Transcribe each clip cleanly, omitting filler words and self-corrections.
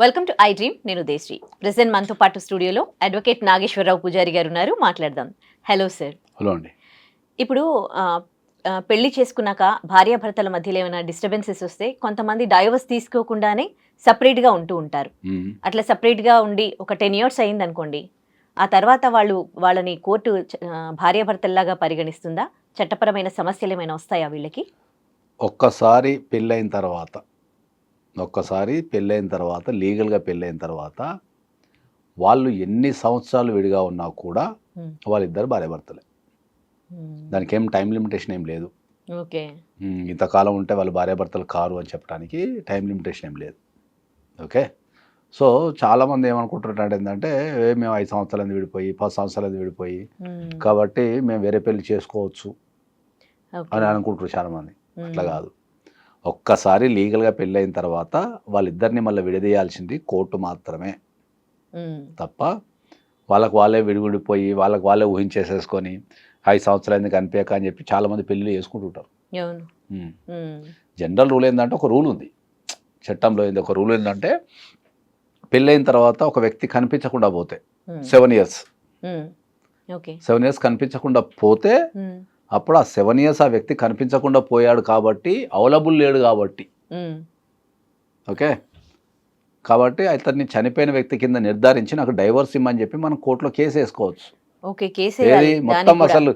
Welcome to I dream. నేను దేశ్రీ. Present మనతో పాటు స్టూడియోలో అడ్వకేట్ నాగేశ్వరరావు పూజారి గారు ఉన్నారు. మాట్లాడదాం. Hello sir. హలో అండి. ఇప్పుడు పెళ్లి చేసుకున్నాక భార్యాభర్తల మధ్యలో ఏమైనా డిస్టర్బెన్సెస్ వస్తే కొంతమంది డైవర్స్ తీసుకోకుండానే సపరేట్గా ఉంటూ ఉంటారు. అట్లా సపరేట్గా ఉండి ఒక 10 years అయింది అనుకోండి, ఆ తర్వాత వాళ్ళని కోర్టు భార్యాభర్తల్లాగా పరిగణిస్తుందా? చట్టపరమైన సమస్యలు ఏమైనా వస్తాయా వీళ్ళకి? ఒక్కసారి పెళ్ళైన తర్వాత లీగల్గా పెళ్ళైన తర్వాత వాళ్ళు ఎన్ని సంవత్సరాలు విడిగా ఉన్నా కూడా వాళ్ళిద్దరు భార్యాభర్తలే. దానికి ఏం టైం లిమిటేషన్ ఏం లేదు. ఓకే. ఇంతకాలం ఉంటే వాళ్ళు భార్యాభర్తలు కారు అని చెప్పడానికి టైం లిమిటేషన్ ఏం లేదు. ఓకే. సో చాలామంది ఏమనుకుంటున్నట్టు ఏంటంటే మేము 5 సంవత్సరాలు విడిపోయి 10 సంవత్సరాలు విడిపోయి కాబట్టి మేము వేరే పెళ్లి చేసుకోవచ్చు అని అనుకుంటారు చాలామంది. అట్లా కాదు. ఒక్కసారి లీగల్గా పెళ్ళైన తర్వాత వాళ్ళిద్దరిని మళ్ళీ విడదీయాల్సింది కోర్టు మాత్రమే తప్ప వాళ్ళకు వాళ్ళే విడిపోయి వాళ్ళకు వాళ్ళే ఊహించేసేసుకొని 5 సంవత్సరాలు కనిపించక అని చెప్పి చాలామంది పెళ్ళిళ్ళు చేసుకుంటుంటారు. జనరల్ రూల్ ఏంటంటే ఒక రూల్ ఉంది చట్టంలో. ఒక రూల్ ఏంటంటే పెళ్ళైన తర్వాత ఒక వ్యక్తి కనిపించకుండా పోతే 7 years 7 years కనిపించకుండా పోతే అప్పుడు ఆ 7 years ఆ వ్యక్తి కనిపించకుండా పోయాడు కాబట్టి అవైలబుల్ లేడు కాబట్టి ఓకే. కాబట్టి అతన్ని చనిపోయిన వ్యక్తి కింద నిర్ధారించి నాకు డైవర్స్ ఇమ్మని చెప్పి మనం కోర్టులో కేసు వేసుకోవచ్చు. ఏది మొత్తం అసలు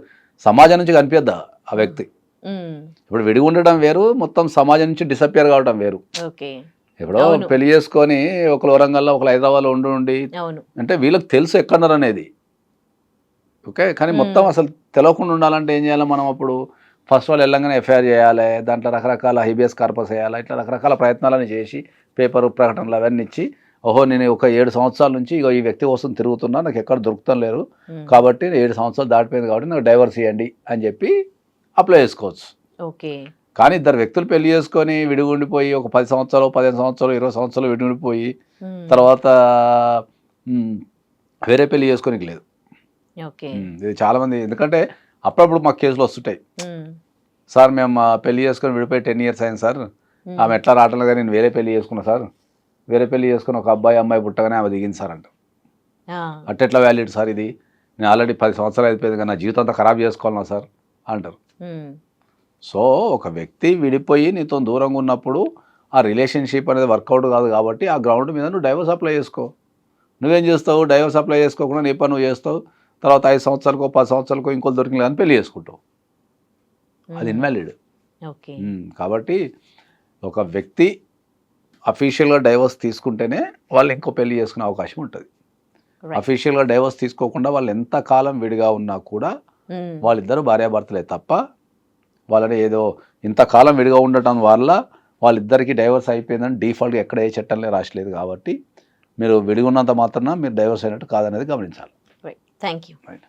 సమాజం నుంచి కనిపిద్దా ఆ వ్యక్తి. ఇప్పుడు విడిగి ఉండడం వేరు, మొత్తం సమాజం నుంచి డిసప్పియర్ కావడం వేరు. ఇప్పుడు పెళ్లి చేసుకొని ఒకరు వరంగల్లో ఒకరు హైదరాబాద్లో ఉండి అంటే వీళ్ళకి తెలుసు ఎక్కడన్నారు అనేది. ఓకే. కానీ మొత్తం అసలు తెలియకుండా ఉండాలంటే ఏం చేయాలి మనం? అప్పుడు ఫస్ట్ వాళ్ళు వెళ్ళంగానే ఎఫ్ఐఆర్ చేయాలి, దాంట్లో రకరకాల హైబియస్ కార్పస్ వేయాలి, ఇట్లా రకరకాల ప్రయత్నాలని చేసి పేపర్ ప్రకటనలు అవన్నీ ఇచ్చి ఓహో నేను ఒక 7 సంవత్సరాల నుంచి ఇగో ఈ వ్యక్తి కోసం తిరుగుతున్నా, నాకు ఎక్కడ దొరుకుతం లేరు కాబట్టి 7 సంవత్సరాలు దాటిపోయింది కాబట్టి నాకు డైవర్స్ ఇవ్వండి అని చెప్పి అప్లై చేసుకోవచ్చు. ఓకే. కానీ ఇద్దరు వ్యక్తులు పెళ్లి చేసుకొని విడిగుండిపోయి ఒక 10 సంవత్సరాలు 15 సంవత్సరాలు 20 సంవత్సరాలు విడిగుండిపోయి తర్వాత వేరే పెళ్లి చేసుకోనికి లేదు. ఇది చాలామంది, ఎందుకంటే అప్పుడప్పుడు మాకు కేసులు వస్తుంటాయి. సార్ మేము పెళ్లి చేసుకొని విడిపోయి 10 years అయింది సార్, ఆమె ఎట్లా రావట్లేదు కానీ నేను వేరే పెళ్లి చేసుకున్నా సార్, వేరే పెళ్లి చేసుకుని ఒక అమ్మాయి పుట్టగానే ఆమె దిగింది సార్ అంట. అట్టెట్లా వ్యాలిడ్ సార్ ఇది? నేను ఆల్రెడీ 10 సంవత్సరాలు అయిపోయింది కానీ నా జీవితం అంతా ఖరాబ్ చేసుకోవాలన్నా సార్ అంటారు. సో ఒక వ్యక్తి విడిపోయి నీతో దూరంగా ఉన్నప్పుడు ఆ రిలేషన్షిప్ అనేది వర్కౌట్ కాదు కాబట్టి ఆ గ్రౌండ్ మీద నువ్వు డైవర్స్ అప్లై చేసుకో. నువ్వేం చేస్తావు? డైవర్స్ అప్లై చేసుకోకుండా నీ పని నువ్వు చేస్తావు, తర్వాత 5 సంవత్సరాలకో 10 సంవత్సరాలకో ఇంకో దొరికిన కానీ పెళ్లి చేసుకుంటావు. అది ఇన్వాలిడ్. కాబట్టి ఒక వ్యక్తి అఫీషియల్గా డైవర్స్ తీసుకుంటేనే వాళ్ళు ఇంకో పెళ్లి చేసుకునే అవకాశం ఉంటుంది. అఫీషియల్గా డైవర్స్ తీసుకోకుండా వాళ్ళు ఎంత కాలం విడిగా ఉన్నా కూడా వాళ్ళిద్దరు భార్యాభర్తలే తప్ప వాళ్ళని ఏదో ఇంతకాలం విడిగా ఉండటం వల్ల వాళ్ళిద్దరికీ డైవర్స్ అయిపోయిందని డిఫాల్ట్గా ఎక్కడ ఏ చట్టంలో రాసలేదు. కాబట్టి మీరు విడిగా ఉన్నంత మాత్రాన మీరు డైవర్స్ అయినట్టు కాదనేది గమనించాలి. Thank you. రైట్.